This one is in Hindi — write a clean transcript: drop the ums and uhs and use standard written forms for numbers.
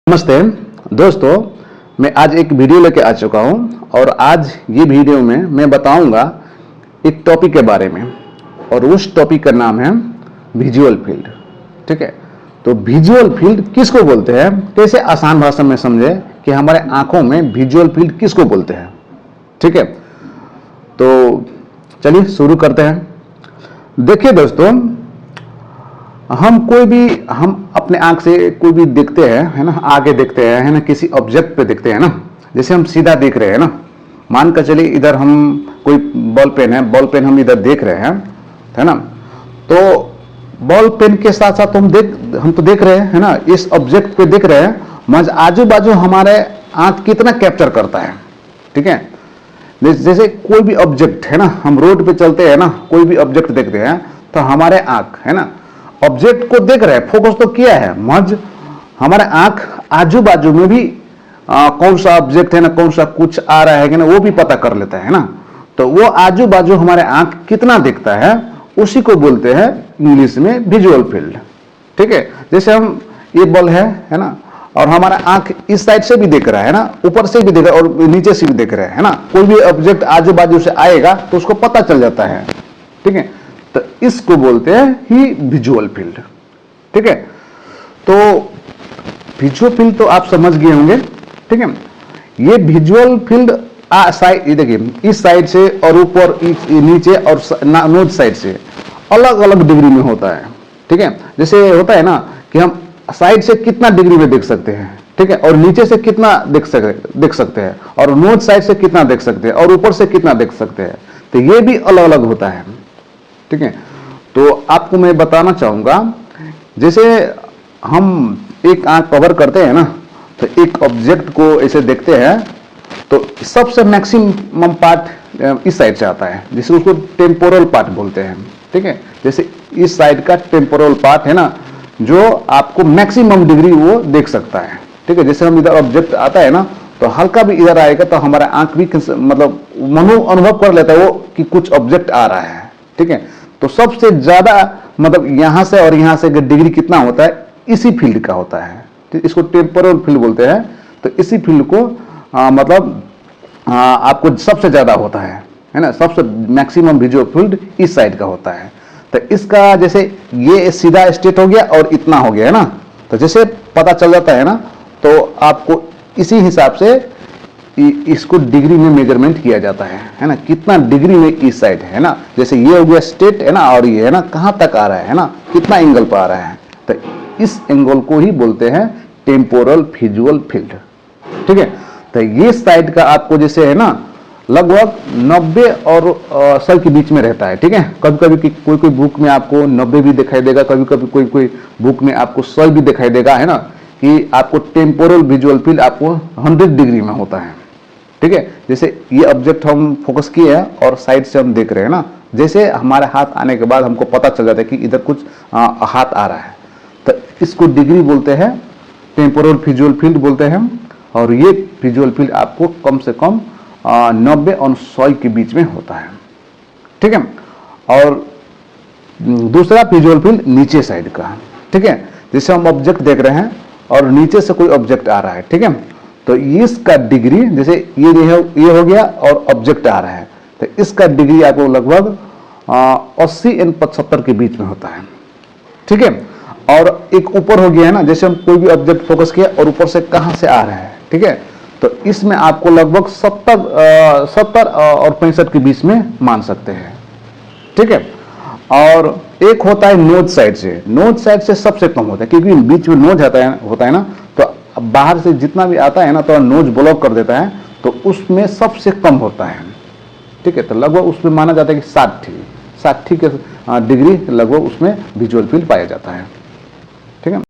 नमस्ते दोस्तों, मैं आज एक वीडियो लेके आ चुका हूं और आज ये वीडियो में मैं बताऊंगा एक टॉपिक के बारे में और उस टॉपिक का नाम है विजुअल फील्ड। ठीक है, तो विजुअल फील्ड किसको बोलते हैं, कैसे आसान भाषा में समझे कि हमारे आंखों में विजुअल फील्ड किसको बोलते हैं। ठीक है, तो चलिए शुरू करते हैं। देखिए दोस्तों, हम अपने आंख से कोई भी देखते हैं, है ना, आगे देखते हैं, है ना, किसी ऑब्जेक्ट पे देखते हैं ना। जैसे हम सीधा देख रहे हैं ना, मान कर चलिए इधर हम कोई बॉल पेन है, बॉल पेन हम इधर देख रहे हैं, है ना। तो बॉल पेन के साथ साथ हम तो देख रहे हैं, है ना, इस ऑब्जेक्ट पे देख रहे हैं, मगर आजू बाजू हमारे आंख कितना कैप्चर करता है। ठीक है, जैसे कोई भी ऑब्जेक्ट है ना, हम रोड पे चलते हैं ना, कोई भी ऑब्जेक्ट देखते हैं तो हमारे आंख, है ना, ऑब्जेक्ट को देख रहे हैं, फोकस तो किया है, मज हमारे आंख आजू बाजू में भी कौन सा ऑब्जेक्ट है ना, कौन सा कुछ आ रहा है कि ना, वो भी पता कर लेता है ना। तो वो आजू बाजू हमारे आंख कितना देखता है, उसी को बोलते हैं इंग्लिश में विजुअल फील्ड। ठीक है, जैसे हम ये बॉल है ना, और हमारा आंख इस साइड से भी देख रहा है ना, ऊपर से भी देख रहा है और नीचे से भी देख रहा है ना। कोई भी ऑब्जेक्ट आजू बाजू से आएगा तो उसको पता चल जाता है। ठीक है, तो इसको बोलते हैं ही विजुअल फील्ड। ठीक है, तो विजुअल फील्ड तो आप समझ गए होंगे। ठीक है, ये विजुअल फील्ड साइड, ये देखिए, इस साइड से और ऊपर, नीचे और नोज साइड से अलग अलग डिग्री में होता है। ठीक है, जैसे होता है ना कि हम साइड से कितना डिग्री में देख सकते हैं, ठीक है, और नीचे से कितना देख सकते हैं, और नोज साइड से कितना देख सकते हैं, और ऊपर से कितना देख सकते हैं। तो ये भी अलग अलग होता है। ठीक है, तो आपको मैं बताना चाहूंगा, जैसे हम एक आंख कवर करते हैं ना, तो एक ऑब्जेक्ट को ऐसे देखते हैं तो सबसे मैक्सिमम पार्ट इस साइड से आता है, जिसे उसको टेम्पोरल पार्ट बोलते हैं। ठीक है, जैसे इस साइड का टेम्पोरल पार्ट है ना, जो आपको मैक्सिमम डिग्री वो देख सकता है। ठीक है, जैसे हम इधर ऑब्जेक्ट आता है ना, तो हल्का भी इधर आएगा तो हमारा आंख भी मतलब अनुभव कर लेता है वो कि कुछ ऑब्जेक्ट आ रहा है। ठीक है, तो सबसे ज्यादा मतलब यहां से और यहां से डिग्री कितना होता है, इसी फील्ड का होता है। तो इसको टेम्पोरल फील्ड बोलते हैं। तो इसी फील्ड को आपको सबसे ज्यादा होता है ना, सबसे मैक्सिमम विजुअल फील्ड इस साइड का होता है। तो इसका जैसे ये सीधा स्ट्रेट हो गया और इतना हो गया है ना, तो जैसे पता चल जाता है ना, तो आपको इसी हिसाब से इसको डिग्री में मेजरमेंट किया जाता है ना, कितना डिग्री में इस साइड है ना। जैसे ये हो गया स्ट्रेट है ना, और ये है ना कहां तक आ रहा है ना, कितना एंगल पर आ रहा है। तो इस एंगल को ही बोलते हैं टेम्पोरल विजुअल फील्ड। ठीक है, तो ये साइड का आपको जैसे है ना लगभग 90 और 100 के बीच में रहता है। ठीक है, कभी कभी कोई कोई बुक में आपको 90 भी दिखाई देगा, कभी कभी कोई कोई बुक में आपको 100 भी दिखाई देगा, है ना, कि आपको टेम्पोरल विजुअल फील्ड आपको 100 डिग्री में होता है। ठीक है, जैसे ये ऑब्जेक्ट हम फोकस किए हैं और साइड से हम देख रहे हैं ना, जैसे हमारे हाथ आने के बाद हमको पता चल जाता है कि इधर कुछ हाथ आ रहा है, तो इसको डिग्री बोलते हैं, टेम्पोरल विजुअल फील्ड बोलते हैं। और ये विजुअल फील्ड आपको कम से कम 90 और 100 के बीच में होता है। ठीक है, और दूसरा विजुअल फील्ड नीचे साइड का। ठीक है, जैसे हम ऑब्जेक्ट देख रहे हैं और नीचे से कोई ऑब्जेक्ट आ रहा है, ठीक है, तो इसका डिग्री, जैसे ये हो गया और ऑब्जेक्ट आ रहा है, तो इसका डिग्री आपको लगभग 80 और 75 के बीच में होता है। ठीक है, और एक ऊपर हो गया है ना, जैसे हम कोई भी ऑब्जेक्ट फोकस किया और ऊपर से कहां से आ रहा है, ठीक है, तो इसमें आपको लगभग 70 और 65 के बीच में मान सकते हैं। ठीक है, और एक होता है नोज साइड से। नोज साइड से सबसे कम होता है, क्योंकि बीच में नोज होता है ना, तो बाहर से जितना भी आता है ना तो नोज ब्लॉक कर देता है, तो उसमें सबसे कम होता है। ठीक है, तो लगभग उसमें माना जाता है कि 60 के डिग्री लगभग उसमें विजुअल फील्ड पाया जाता है। ठीक है।